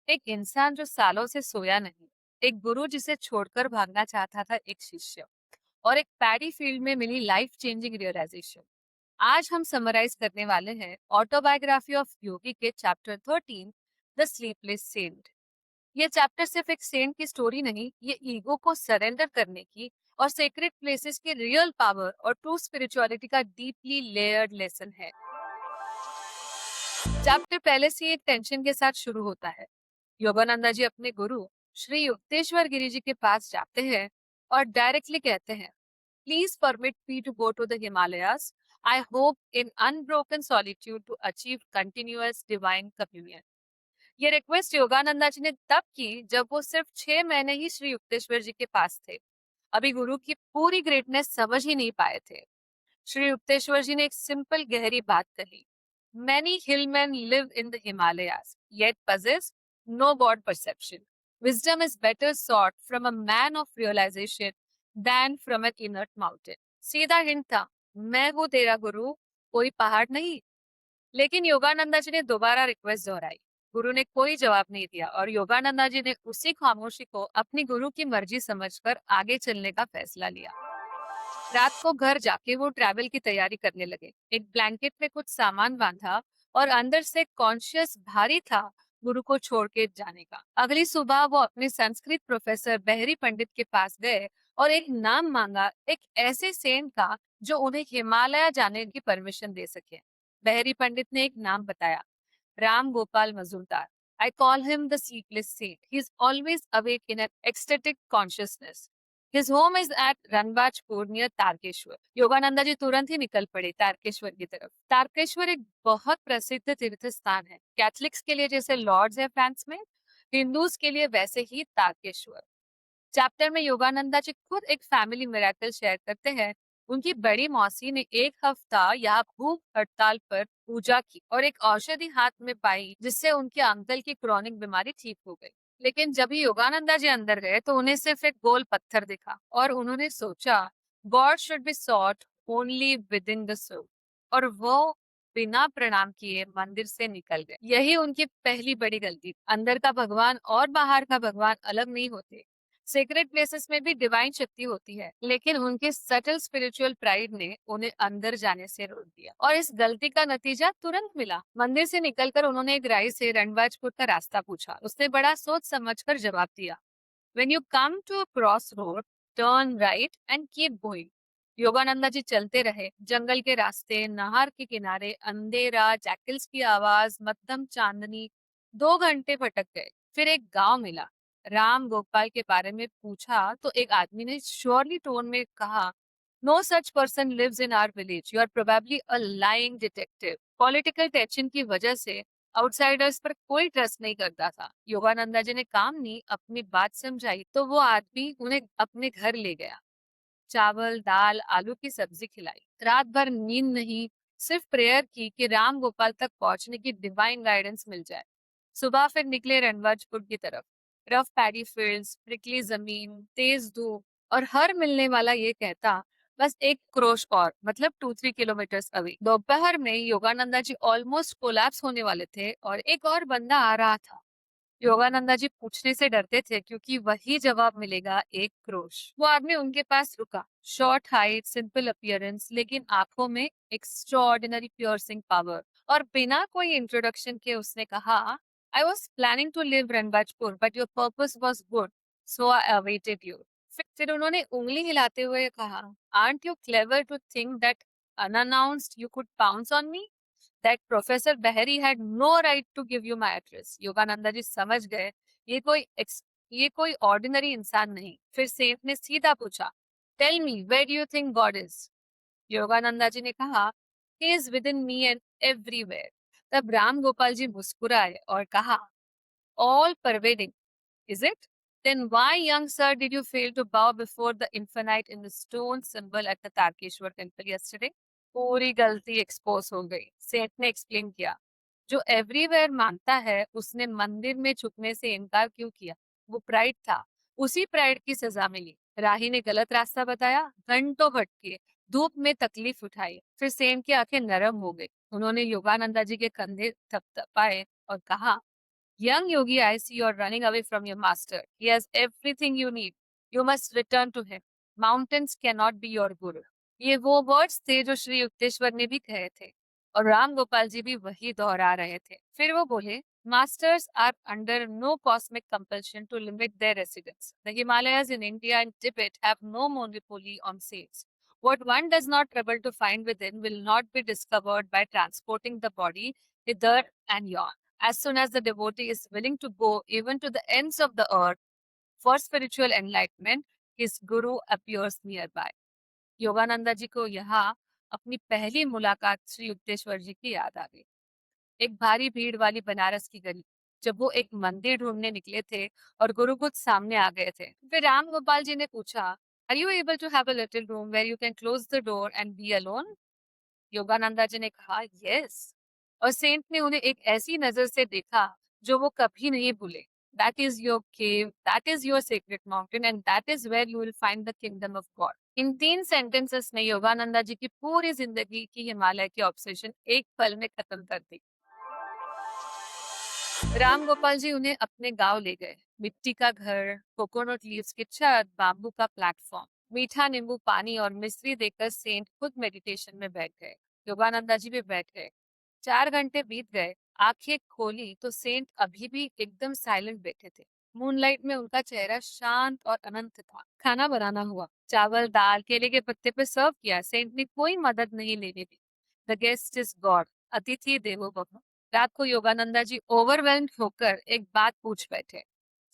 एक इंसान जो सालों से सोया नहीं, एक गुरु जिसे छोड़कर भागना चाहता था, एक शिष्य और एक पैडी फील्ड में मिली लाइफ चेंजिंग रियलाइजेशन। आज हम समराइज करने वाले हैं ऑटोबायोग्राफी ऑफ योगी के चैप्टर 13, द स्लीपलेस सेंट। ये चैप्टर सिर्फ एक सेंट की स्टोरी नहीं, ये ईगो को सरेंडर करने की और सेक्रेट प्लेसेस की रियल पावर और ट्रू स्पिरिचुअलिटी का डीपली लेयर्ड लेसन है। चैप्टर पहले से ही एक टेंशन के साथ शुरू होता है। योगानंदा जी अपने गुरु श्री युक्तेश्वर गिरी जी के पास जाते हैं और डायरेक्टली कहते हैं, please permit me to go to the Himalayas. I hope in unbroken solitude to achieve continuous divine communion. ये रिक्वेस्ट योगानंदा जी ने तब की जब वो सिर्फ 6 महीने ही श्री युक्तेश्वर जी के पास थे। अभी गुरु की पूरी ग्रेटनेस समझ ही नहीं पाए थे। श्री युक्तेश्वर जी ने एक सिंपल गहरी बात कही, many hillmen live in the Himalayas, yet possess no God perception. Wisdom is better sought from a man of realization than from an inert mountain. सीधा हिंट था, मैं हूँ तेरा गुरु, कोई पहाड़ नहीं। लेकिन योगानंदा जी ने दोबारा रिक्वेस्ट दोहराई। गुरु ने कोई जवाब नहीं दिया और योगानंदा जी ने उसी खामोशी को अपनी गुरु की मर्जी समझकर आगे चलने का फैसला लिया। रात को घर जाके वो ट्रैवल की तैयारी करने लगे। एक ब्लैंकेट में कुछ सामान बांधा और अंदर से कॉन्शियस भारी था गुरु को छोड़ के जाने का। अगली सुबह वो अपने संस्कृत प्रोफेसर बहरी पंडित के पास गए और एक नाम मांगा, एक ऐसे सेंट का जो उन्हें हिमालय जाने की परमिशन दे सके। बहरी पंडित ने एक नाम बताया, Ram Gopal Majumdar. I call him the sleepless saint. He is always awake in an ecstatic consciousness. His home is at Ranbajpur near Tarkeshwar. Yogananda जी तुरंत ही निकल पड़े तारकेश्वर की तरफ। तारकेश्वर एक बहुत प्रसिद्ध तीर्थ स्थान है। कैथलिक्स के लिए जैसे लॉर्ड्स है फ्रांस में, हिंदूज के लिए वैसे ही तारकेश्वर। चैप्टर में योगानंदा जी खुद एक फैमिली मिरेकल शेयर करते हैं। उनकी बड़ी मौसी ने एक हफ्ता यहाँ भूख हड़ताल पर पूजा की और एक औषधि हाथ में पाई जिससे उनके अंकल की क्रॉनिक बीमारी ठीक हो गई। लेकिन जब ही योगानंदा जी अंदर गए तो उन्हें सिर्फ एक गोल पत्थर दिखा और उन्होंने सोचा, God should be sought only within the soul. और वो बिना प्रणाम किए मंदिर से निकल गए। यही उनकी पहली बड़ी गलती। अंदर का भगवान और बाहर का भगवान अलग नहीं होते। सेक्रेट प्लेसेस में भी डिवाइन शक्ति होती है, लेकिन उनके सटल स्पिरिचुअल प्राइड ने उन्हें अंदर जाने से रोक दिया और इस गलती का नतीजा तुरंत मिला। मंदिर से निकलकर उन्होंने एक राही से रणबाजपुर का रास्ता पूछा। उसने बड़ा सोच समझकर जवाब दिया, When you come to a crossroad, turn right and keep going. Yogananda जी चलते रहे, जंगल के रास्ते, नहर के किनारे, अंधेरा, जैकल्स की आवाज, मध्यम चांदनी। 2 घंटे भटक गए, फिर एक गांव मिला। राम गोपाल के बारे में पूछा तो एक आदमी ने श्योरली टोन में कहा, no such person lives in our village, you are probably a lying detective. Political tension की वजह से आउटसाइडर्स पर कोई ट्रस्ट नहीं करता था। योगानंदा जी ने काम नहीं अपनी बात समझाई तो वो आदमी उन्हें अपने घर ले गया। चावल दाल आलू की सब्जी खिलाई। रात भर नींद नहीं, सिर्फ प्रेयर की कि राम गोपाल तक पहुंचने की डिवाइन गाइडेंस मिल जाए। सुबह फिर निकले रणवाजपुर की तरफ। रफ पैडी फील्ड्स, प्रिकली जमीन, तेज धूप और हर मिलने वाला ये कहता, बस एक क्रोश और, मतलब 2-3 किलोमीटर अवे। दोपहर में योगानंदा जी ऑलमोस्ट कोलैप्स होने वाले थे और एक और बंदा आ रहा था। योगानंदा जी पूछने से डरते थे क्योंकि वही जवाब मिलेगा, एक क्रोश। वो आदमी उनके पास रुका, शॉर्ट हाइट, सिंपल अपीयरेंस, लेकिन आंखों में एक्स्ट्राऑर्डिनरी पियर्सिंग पावर। और बिना कोई इंट्रोडक्शन के उसने कहा, I was planning to leave Ranbajpur but your purpose was good, so I awaited you. फिर उन्होंने उंगली हिलाते हुए कहा, art you clever to think that unannounced you could pounce on me? That Professor Behari had no right to give you my address. Yogananda ji समझ गए, ये कोई ऑर्डिनरी इंसान नहीं। फिर सेठ ने सीधा पूछा, tell me where do you think God is? Yogananda ji ने कहा, he is within me and everywhere. तब राम गोपाल जी मुस्कुराए और कहा, all pervading, is it? Then why, young sir, did you fail to bow before the infinite in the stone symbol at the Tarkeshwar temple yesterday? पूरी गलती expose हो गई। सेठ ने एक्सप्लेन किया, जो एवरीवेयर मानता है उसने मंदिर में छुपने से इनकार क्यों किया? वो प्राइड था, उसी प्राइड की सजा मिली। राही ने गलत रास्ता बताया, घंटों भटके, धूप में तकलीफ उठाई। फिर सेठ की आंखें नरम हो गई। उन्होंने योगानंदा जी के कंधे थपथपाए और कहा, Young yogi, I see you're running away from your master. He has everything you need. You must return to him. Mountains cannot be your guru. ये वो वर्ड्स थे जो श्री युक्तेश्वर ने भी कहे थे और राम गोपाल जी भी वही दोहरा रहे थे। फिर वो बोले, masters are under no cosmic compulsion to limit their residence. The Himalayas in India and Tibet have no monopoly on saints. What one does not trouble to find within will not be discovered by transporting the body hither and yon. As soon as the devotee is willing to go even to the ends of the earth for spiritual enlightenment, his guru appears nearby. Yogananda ji को यहाँ अपनी पहली मुलाकात श्री युक्तेश्वर जी की याद आ गई। एक भारी भीड़ वाली बनारस की गली, जब वो एक मंदिर ढूंढने निकले थे और गुरु कुछ सामने आ गए थे। फिर राम गोपाल जी ने पूछा, are you able to have a little room where you can close the door and be alone? Yogananda ji ने कहा, यस। और सेंट ने उन्हें एक ऐसी नजर से देखा जो वो कभी नहीं भूले। That is your cave, that is your secret mountain and that is where you will find the kingdom of God. In 3 sentences ने योगानंदा जी की पूरी जिंदगी की हिमालय की ऑब्सेशन एक पल में खत्म कर दी। राम गोपाल जी उन्हें अपने गांव ले गए। मिट्टी का घर, कोकोनट लीव्स की छत, बाम्बू का प्लेटफॉर्म, मीठा नींबू पानी और मिश्री देकर सेंट खुद मेडिटेशन में बैठ गए। योगानंदा जी भी बैठ गए। 4 घंटे बीत गए। आंखें खोली तो सेंट अभी भी एकदम साइलेंट बैठे थे। मूनलाइट में उनका चेहरा शांत और अनंत था। खाना बनाना हुआ, चावल दाल केले के पत्ते पे सर्व किया। सेंट ने कोई मदद नहीं लेने दी। द गेस्ट इज गॉड, अतिथि देवो भव। रात को योगानंदा जी ओवरवेल्म्ड होकर एक बात पूछ बैठे,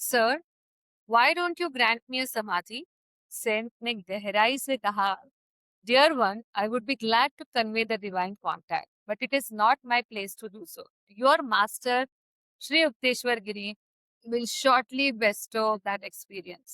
sir, why don't you grant me a samadhi? Saint ने गहराई से कहा, dear one, I would be glad to convey the divine contact, but it is not my place to do so. Your master Shri Yukteswar Giri will shortly bestow that experience.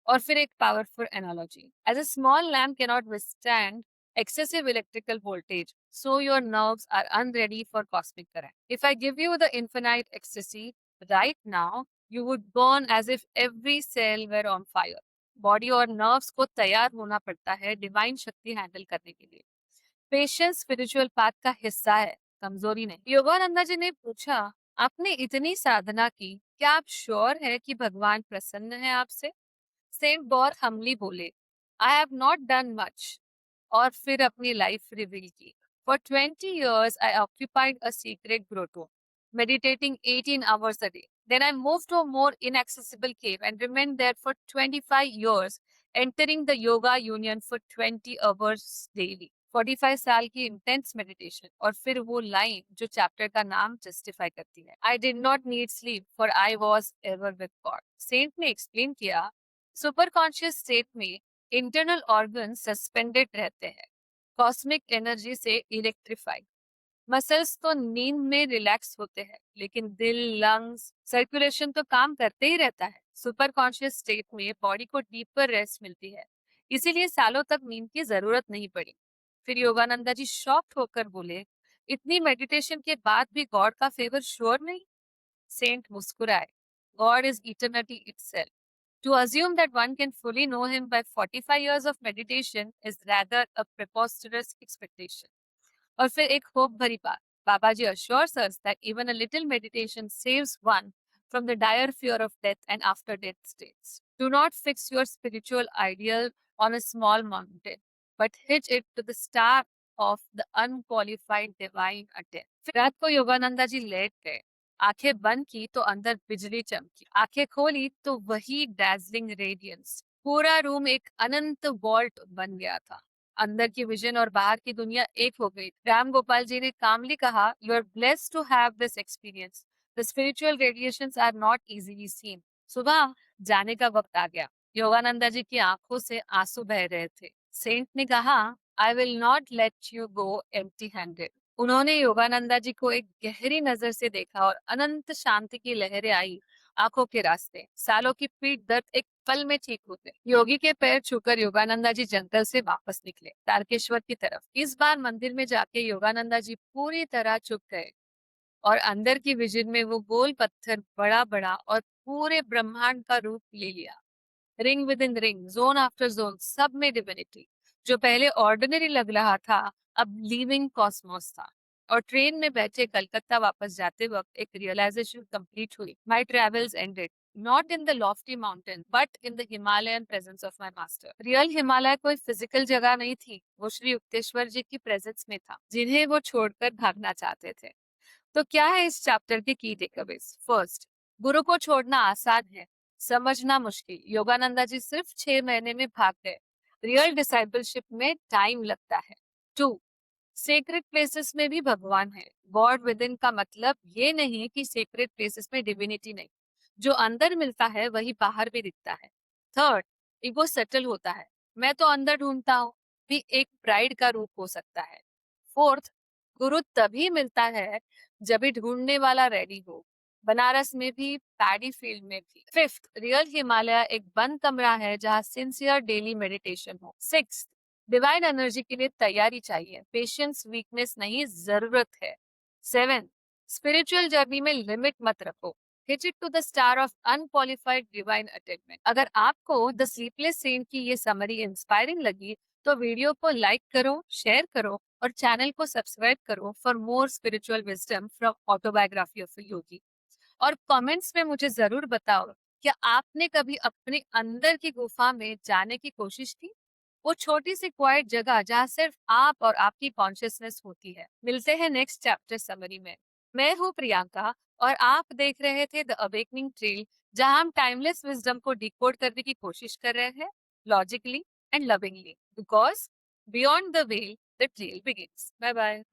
और फिर एक powerful analogy, as a small lamp cannot withstand excessive electrical voltage, so your nerves are unready for cosmic current. If I give you the infinite ecstasy right now, you would burn as if every cell were on fire. Body और nerves को तैयार होना पड़ता है divine शक्ति handle करने के लिए। पेशेंस स्पिरिचुअल पाथ का हिस्सा है, कमजोरी नहीं। योगानंदा जी ने पूछा, आपने इतनी साधना की, क्या आप श्योर है कि भगवान प्रसन्न है आपसे? सेंट बहुत हम्बली बोले, I have not done much. और फिर अपनी लाइफ रिवील की। For 20 years I occupied a secret grotto, meditating 18 hours a day. Then I moved to a more inaccessible cave and remained there for 25 years, entering the yoga union for 20 hours daily. 45 साल की intense meditation और फिर वो line जो chapter का नाम justify करती है, I did not need sleep for I was ever with God. Saint ने एक्सप्लेन किया, सुपर कॉन्शियस स्टेट में इंटरनल ऑर्गन सस्पेंडेड रहते हैं, कॉस्मिक एनर्जी से इलेक्ट्रीफाइड। मसल्स तो नींद में रिलैक्स होते हैं, लेकिन दिल, लंग्स, सर्कुलेशन तो काम करते ही रहता है। सुपर कॉन्शियस स्टेट में बॉडी को डीपर रेस्ट मिलती है, इसीलिए सालों तक नींद की जरूरत नहीं पड़ी। फिर योगानंदा जी शॉक्ड होकर बोले, इतनी मेडिटेशन के बाद भी गॉड का फेवर श्योर नहीं? सेंट मुस्कुराए, God is eternity itself. To assume that one can fully know him by 45 years of meditation is rather a preposterous expectation. और फिर एक होप भरी बात, बाबा जी assures us that even a little meditation saves one from the dire fear of death and after death states. Do not fix your spiritual ideal on a small mountain, but hitch it to the star of the unqualified divine attendant. फिर रात को योगानंदा जी late गए। आंखें बंद की तो अंदर बिजली चमकी, आंखें खोली तो वही डैजलिंग रेडियंस। पूरा रूम एक अनंत वॉल्ट बन गया था। अंदर की विजन और बाहर की दुनिया एक हो गई। राम गोपाल जी ने कामली कहा, you are blessed to have this experience. The spiritual radiations are not easily seen. सुबह जाने का वक्त आ गया। योगानंदा जी की आंखों से आंसू बह रहे थे। सेंट ने कहा, I will not let you go empty handed. उन्होंने योगानंदा जी को एक गहरी नजर से देखा और अनंत शांति की लहरें आई आंखों के रास्ते। सालों की पीठ दर्द एक पल में ठीक होते। योगी के पैर छूकर योगानंदा जी जंगल से वापस निकले, तारकेश्वर की तरफ। इस बार मंदिर में जाके योगानंदा जी पूरी तरह चुप गए और अंदर की विजन में वो गोल पत्थर बड़ा बड़ा और पूरे ब्रह्मांड का रूप ले लिया। Ring with in ring, zone after zone, सब में डिविनिटी। जो पहले ऑर्डिनरी लग रहा था, अब लिविंग कॉस्मोस था। और ट्रेन में बैठे कलकत्ता वापस जाते वक्त एक रियलाइजेशन कंप्लीट हुई। My travels ended not in the lofty mountain but in the Himalayan presence of my master. Real Himalaya कोई फिजिकल जगह नहीं थी, वो श्री युक्तेश्वर जी की प्रेजेंस में था, जिन्हें वो छोड़कर भागना चाहते थे। तो क्या है इस चैप्टर के की टेकअवेज? फर्स्ट, गुरु को छोड़ना आसान है, समझना मुश्किल। योगानंदा जी सिर्फ 6 महीने में भाग गए। रियल डिसाइपलशिप में टाइम लगता है। 2, सेक्रेट प्लेसेस में भी भगवान है। गॉड विद इन का मतलब ये नहीं कि सेक्रेट प्लेसेस में डिविनिटी नहीं, जो अंदर मिलता है वही बाहर भी दिखता है। थर्ड, ईगो सेटल होता है, मैं तो अंदर ढूंढता हूँ, भी एक प्राइड का रूप हो सकता है। फोर्थ, गुरु तभी मिलता है जब भी ढूंढने वाला रेडी हो, बनारस में भी, पैडी फील्ड में भी। फिफ्थ, रियल हिमालय एक बंद कमरा है जहाँ सिंसियर डेली मेडिटेशन हो। सिक्स, डिवाइन एनर्जी के लिए तैयारी चाहिए, पेशेंस वीकनेस नहीं, जरूरत है। सेवन, स्पिरिचुअल जर्नी में लिमिट मत रखो, hit it to the star of unqualified divine attainment. अगर आपको द स्लीपलेस सेंट की ये समरी इंस्पायरिंग लगी तो वीडियो को लाइक करो, शेयर करो और चैनल को सब्सक्राइब करो for more spiritual wisdom from Autobiography of a Yogi. और कमेंट्स में मुझे जरूर बताओ, क्या आपने कभी अपने अंदर की गुफा में जाने की कोशिश की? वो छोटी सी क्वाइट जगह जहाँ सिर्फ आप और आपकी कॉन्शियसनेस होती है। मिलते हैं नेक्स्ट चैप्टर समरी में। मैं हूँ प्रियंका और आप देख रहे थे द अवेकनिंग ट्रेल, जहाँ हम टाइमलेस विजडम को डिकोड करने की कोशिश कर रहे हैं, logically and lovingly, because beyond the veil the trail begins. Bye bye.